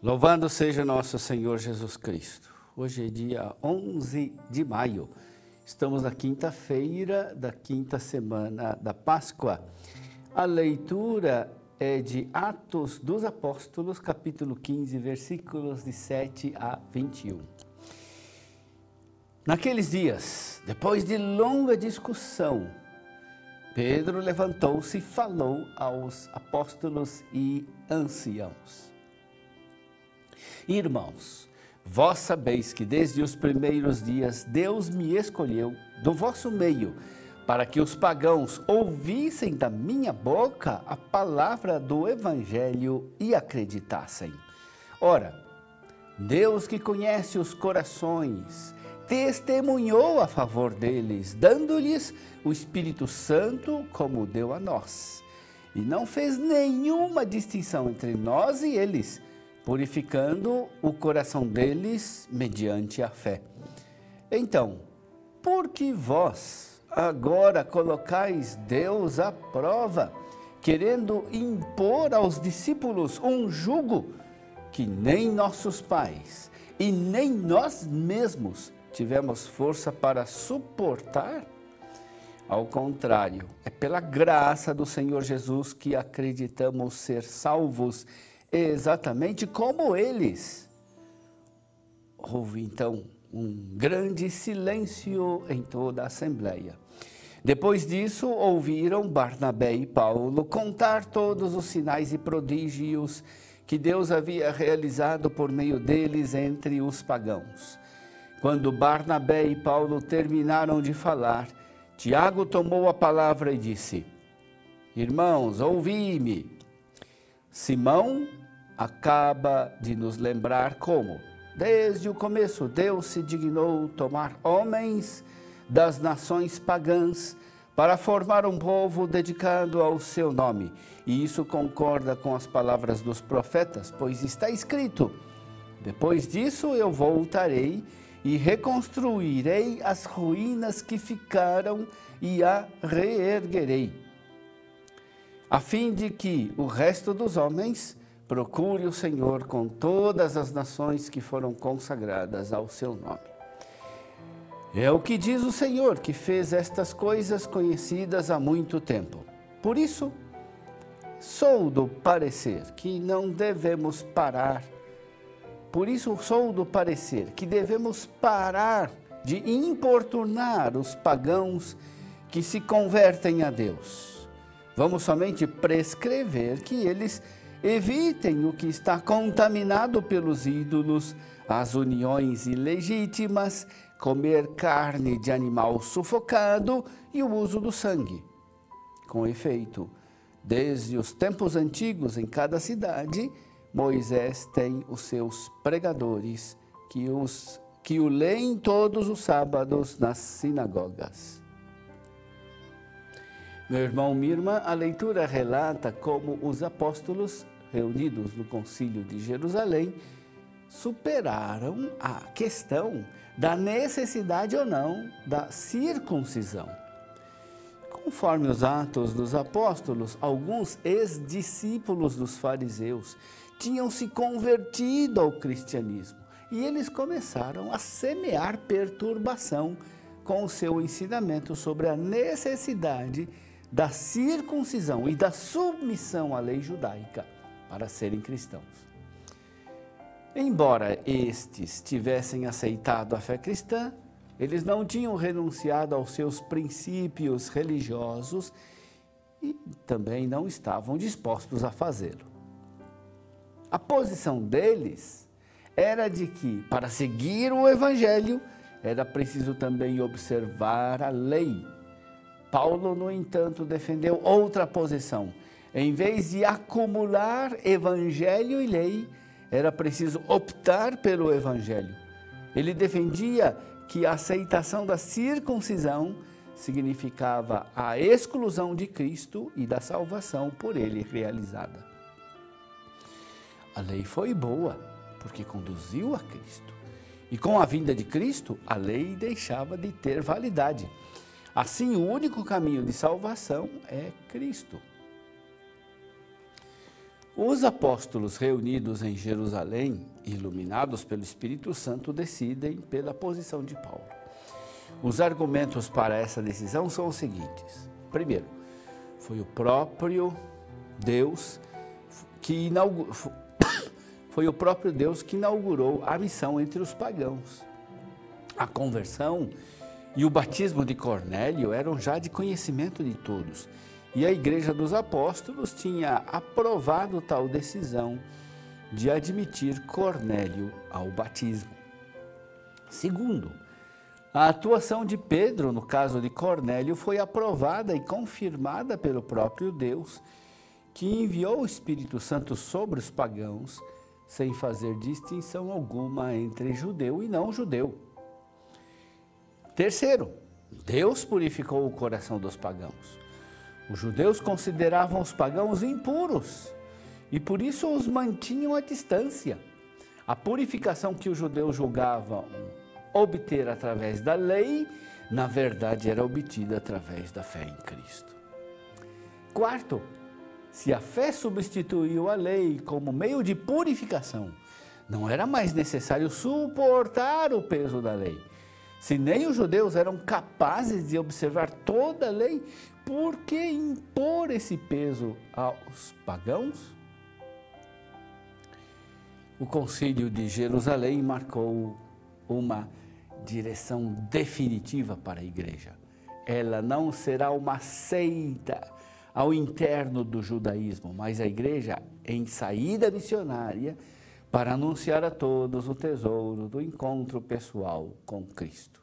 Louvado seja nosso Senhor Jesus Cristo. Hoje é dia 11 de maio. Estamos na quinta-feira da quinta semana da Páscoa. A leitura é de Atos dos Apóstolos, capítulo 15, versículos de 7 a 21. Naqueles dias, depois de longa discussão, Pedro levantou-se e falou aos apóstolos e anciãos. Irmãos, vós sabeis que desde os primeiros dias Deus me escolheu do vosso meio para que os pagãos ouvissem da minha boca a palavra do Evangelho e acreditassem. Ora, Deus que conhece os corações, testemunhou a favor deles, dando-lhes o Espírito Santo como deu a nós. E não fez nenhuma distinção entre nós e eles, purificando o coração deles mediante a fé. Então, por que vós agora colocais Deus à prova, querendo impor aos discípulos um jugo que nem nossos pais e nem nós mesmos tivemos força para suportar? Ao contrário, é pela graça do Senhor Jesus que acreditamos ser salvos, exatamente como eles. Houve então um grande silêncio em toda a Assembleia. Depois disso, ouviram Barnabé e Paulo contar todos os sinais e prodígios que Deus havia realizado por meio deles entre os pagãos. Quando Barnabé e Paulo terminaram de falar, Tiago tomou a palavra e disse: Irmãos, ouvi-me. Simão acaba de nos lembrar como, desde o começo, Deus se dignou tomar homens das nações pagãs para formar um povo dedicado ao seu nome. E isso concorda com as palavras dos profetas, pois está escrito: depois disso eu voltarei e reconstruirei as ruínas que ficaram e a reerguerei, a fim de que o resto dos homens procure o Senhor com todas as nações que foram consagradas ao seu nome. É o que diz o Senhor, que fez estas coisas conhecidas há muito tempo. Por isso, sou do parecer que não devemos parar. Por isso, sou do parecer que devemos parar de importunar os pagãos que se convertem a Deus. Vamos somente prescrever que eles evitem o que está contaminado pelos ídolos, as uniões ilegítimas, comer carne de animal sufocado e o uso do sangue. Com efeito, desde os tempos antigos em cada cidade, Moisés tem os seus pregadores que o leem todos os sábados nas sinagogas. Meu irmão, minha irmã, a leitura relata como os apóstolos reunidos no Concílio de Jerusalém superaram a questão da necessidade ou não da circuncisão. Conforme os Atos dos Apóstolos, alguns ex-discípulos dos fariseus tinham se convertido ao cristianismo e eles começaram a semear perturbação com o seu ensinamento sobre a necessidade da circuncisão e da submissão à lei judaica para serem cristãos. Embora estes tivessem aceitado a fé cristã, eles não tinham renunciado aos seus princípios religiosos e também não estavam dispostos a fazê-lo. A posição deles era de que, para seguir o Evangelho, era preciso também observar a lei. Paulo, no entanto, defendeu outra posição. Em vez de acumular Evangelho e lei, era preciso optar pelo Evangelho. Ele defendia que a aceitação da circuncisão significava a exclusão de Cristo e da salvação por ele realizada. A lei foi boa, porque conduziu a Cristo. E com a vinda de Cristo, a lei deixava de ter validade. Assim, o único caminho de salvação é Cristo. Os apóstolos reunidos em Jerusalém, iluminados pelo Espírito Santo, decidem pela posição de Paulo. Os argumentos para essa decisão são os seguintes. Primeiro, foi o próprio Deus que inaugurou a missão entre os pagãos. A conversão e o batismo de Cornélio eram já de conhecimento de todos, e a Igreja dos Apóstolos tinha aprovado tal decisão de admitir Cornélio ao batismo. Segundo, a atuação de Pedro no caso de Cornélio foi aprovada e confirmada pelo próprio Deus, que enviou o Espírito Santo sobre os pagãos, sem fazer distinção alguma entre judeu e não judeu. Terceiro, Deus purificou o coração dos pagãos. Os judeus consideravam os pagãos impuros e por isso os mantinham à distância. A purificação que os judeus julgavam obter através da lei, na verdade era obtida através da fé em Cristo. Quarto, se a fé substituiu a lei como meio de purificação, não era mais necessário suportar o peso da lei. Se nem os judeus eram capazes de observar toda a lei, por que impor esse peso aos pagãos? O Concílio de Jerusalém marcou uma direção definitiva para a Igreja. Ela não será uma seita ao interno do judaísmo, mas a Igreja em saída missionária para anunciar a todos o tesouro do encontro pessoal com Cristo.